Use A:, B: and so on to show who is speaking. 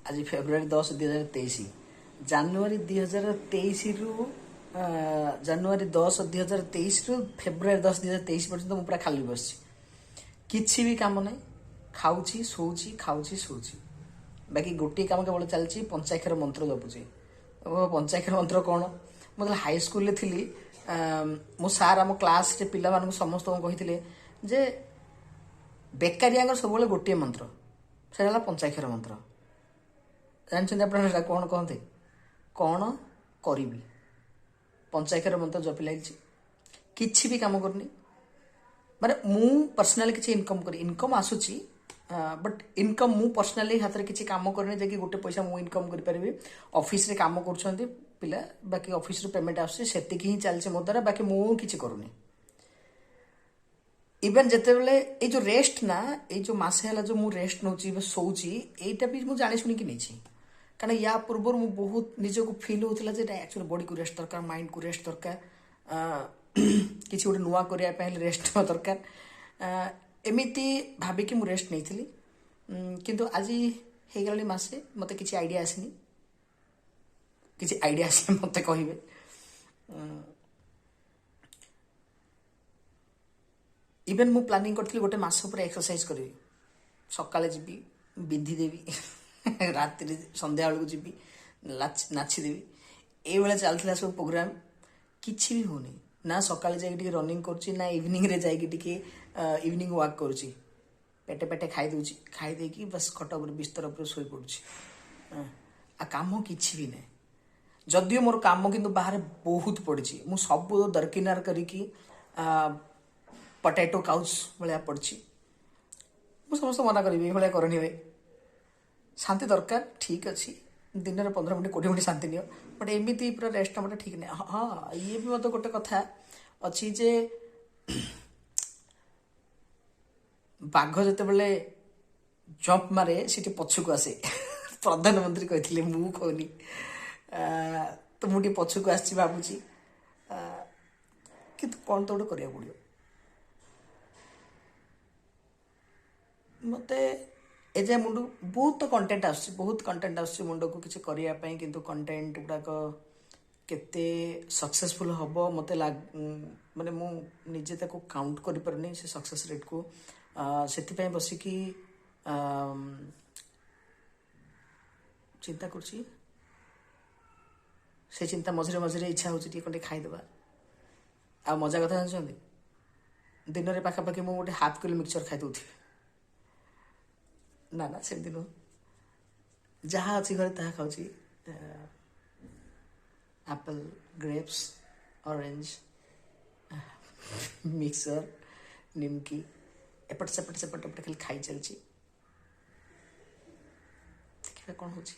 A: आज फेब्रुआरी 10 2023 ଜାନୁଆରୀ 2023 ରୁ ଜାନୁଆରୀ 10 2023 ରୁ ଫେବ୍ରୁଆରୀ 10 2023 ପର୍ଯ୍ୟନ୍ତ ମୁଁ ପୁରା ଖାଲି ବସିଛି। କିଛି ବି କାମ ନାହିଁ, ଖାଉଛି ଶୋଉଛି ଖାଉଛି ଶୋଉଛି। ବାକି ଗୋଟିଏ କାମ କେବଳ ଚାଲିଛି, ପଞ୍ଚାକ୍ଷର ମନ୍ତ୍ର ଜପୁଛି। ପଞ୍ଚାକ୍ଷର ମନ୍ତ୍ର କ'ଣ? ମୁଁ ଯେତେବେଳେ ହାଇସ୍କୁଲରେ ଥିଲି, ମୋ ସାର୍ ଆମ କ୍ଲାସରେ ପିଲାମାନଙ୍କୁ ସମସ୍ତଙ୍କୁ କହିଥିଲେ ଯେ ବେକାରିଆଙ୍କର ସବୁବେଳେ ଗୋଟିଏ ମନ୍ତ୍ର, ସେଟା ହେଲା ପଞ୍ଚାକ୍ଷର ମନ୍ତ୍ର। ଜାଣିଛନ୍ତି ଆପଣ ସେଟା କ'ଣ କହନ୍ତି? କ'ଣ କରିବି, ପଞ୍ଚାକ୍ଷର ମନ୍ତ୍ର ଜପି ଲାଗିଛି। କିଛି ବି କାମ କରୁନି, ମାନେ ମୁଁ ପର୍ସନାଲି କିଛି ଇନକମ୍ ଆସୁଛି, ବଟ୍ ଇନକମ୍ ମୁଁ ପର୍ସନାଲି ହାତରେ କିଛି କାମ କରିନି ଯେ କି ଗୋଟେ ପଇସା ମୁଁ ଇନକମ୍ କରିପାରିବି। ଅଫିସରେ କାମ କରୁଛନ୍ତି ପିଲା, ବାକି ଅଫିସରୁ ପେମେଣ୍ଟ ଆସୁଛି, ସେତିକି ହିଁ ଚାଲିଛି ମୋ ଦ୍ୱାରା। ବାକି ମୁଁ କିଛି କରୁନି। ଇଭେନ୍ ଯେତେବେଳେ ଏଇ ଯେଉଁ ରେଷ୍ଟ ନା, ଏଇ ଯେଉଁ ମାସେ ହେଲା ଯେଉଁ ମୁଁ ରେଷ୍ଟ ନେଉଛି, ଶୋଉଛି, ଏଇଟା ବି ମୁଁ ଜାଣି ଶୁଣିକି ନେଇଛି। କାରଣ ୟା ପୂର୍ବରୁ ମୁଁ ବହୁତ ନିଜକୁ ଫିଲ୍ ହେଉଥିଲା ଯେ ଆକ୍ଚୁଆଲି ବଡିକୁ ରେଷ୍ଟ ଦରକାର, ମାଇଣ୍ଡକୁ ରେଷ୍ଟ ଦରକାର, କିଛି ଗୋଟେ ନୂଆ କରିବା ପାଇଁ ହେଲେ ରେଷ୍ଟ ନେବା ଦରକାର। ଏମିତି ଭାବିକି ମୁଁ ରେଷ୍ଟ ନେଇଥିଲି। କିନ୍ତୁ ଆଜି ହେଇଗଲାଣି ମାସେ, ମୋତେ କିଛି ଆଇଡ଼ିଆ ଆସିନି। କିଛି ଆଇଡ଼ିଆ ଆସିଲେ ମୋତେ କହିବେ। ଇଭେନ୍ ମୁଁ ପ୍ଲାନିଂ କରିଥିଲି ଗୋଟେ ମାସ ପରେ ଏକ୍ସରସାଇଜ କରିବି। ସକାଳେ ଯିବି, ବିନ୍ଧି ଦେବି, ରାତିରେ ସନ୍ଧ୍ୟାବେଳକୁ ଯିବି, ନାଚିଦେବି। ଏଇଭଳିଆ ଚାଲିଥିଲା ସବୁ ପ୍ରୋଗ୍ରାମ। କିଛି ବି ହଉନି। ନା ସକାଳେ ଯାଇକି ଟିକେ ରନିଂ କରୁଛି, ନା ଇଭିନିଂରେ ଯାଇକି ଟିକେ ଇଭିନିଂ ୱାକ୍ କରୁଛି। ପେଟେ ପେଟେ ଖାଇଦେଉଛି, ଖାଇ ଦେଇକି ବାସ୍ ଖଟ ଉପରେ ବିସ୍ତର ଉପରେ ଶୋଇପଡ଼ୁଛି। ଆଉ କାମ କିଛି ବି ନାହିଁ। ଯଦିଓ ମୋର କାମ କିନ୍ତୁ ବାହାରେ ବହୁତ ପଡ଼ିଛି, ମୁଁ ସବୁ ଦରକିନାର କରିକି ପଟାଟୋ କାଉଚ୍ ଭଳିଆ ପଡ଼ିଛି। ମୁଁ ସମସ୍ତେ ମନା କରିବି, ଏଇଭଳିଆ କରନି ଭାଇ। ଶାନ୍ତି ଦରକାର, ଠିକ୍ ଅଛି, ଦିନରେ 15 ମିନିଟ୍ 20 ମିନିଟ୍ ଶାନ୍ତି ନିଅ, ବଟ୍ ଏମିତି ପୁରା ରେଷ୍ଟ ନେବାଟା ଠିକ୍ ନାହିଁ। ହଁ, ଇଏ ବି ମଧ୍ୟ ଗୋଟେ କଥା ଅଛି ଯେ ବାଘ ଯେତେବେଳେ ଜମ୍ପ ମାରେ ସେଠି ପଛକୁ ଆସେ। ପ୍ରଧାନମନ୍ତ୍ରୀ କହିଥିଲେ, ମୁଁ କହୁନି। ତ ମୁଁ ଟିକେ ପଛକୁ ଆସିଛି ଭାବୁଛି, କିନ୍ତୁ କ'ଣ ତ ଗୋଟେ କରିବାକୁ ପଡ଼ିବ। ମୋତେ ଏଯାଏ ମୁଣ୍ଡକୁ ବହୁତ କଣ୍ଟେଣ୍ଟ ଆସୁଛି ମୁଣ୍ଡକୁ କିଛି କରିବା ପାଇଁ, କିନ୍ତୁ କଣ୍ଟେଣ୍ଟ ଗୁଡ଼ାକ କେତେ ସକ୍ସେସଫୁଲ୍ ହେବ ମୋତେ ମାନେ ମୁଁ ନିଜେ ତାକୁ କାଉଣ୍ଟ କରିପାରୁନି ସେ ସକ୍ସେସ୍ ରେଟ୍କୁ। ସେଥିପାଇଁ ବସିକି ଚିନ୍ତା କରୁଛି। ସେ ଚିନ୍ତା ମଝିରେ ମଝିରେ ଇଚ୍ଛା ହେଉଛି ଟିକେ ଖଣ୍ଡେ ଖାଇଦେବା। ଆଉ ମଜା କଥା ଜାଣିଛନ୍ତି, ଦିନରେ ପାଖାପାଖି ମୁଁ ଗୋଟେ ½ କିଲୋ ମିକ୍ସଚର ଖାଇଦେଉଥିବି। ନା ସେମିତି ନୁହଁ, ଯାହା ଅଛି ଘରେ ତାହା ଖାଉଛି। ଆପଲ୍, ଗ୍ରେପ୍ସ, ଅରେଞ୍ଜ, ମିକ୍ସଚର, ନିମକି, ଏପଟ ସେପଟ ଖାଇ ଚାଲିଛି। ଦେଖିବା କ'ଣ ହେଉଛି।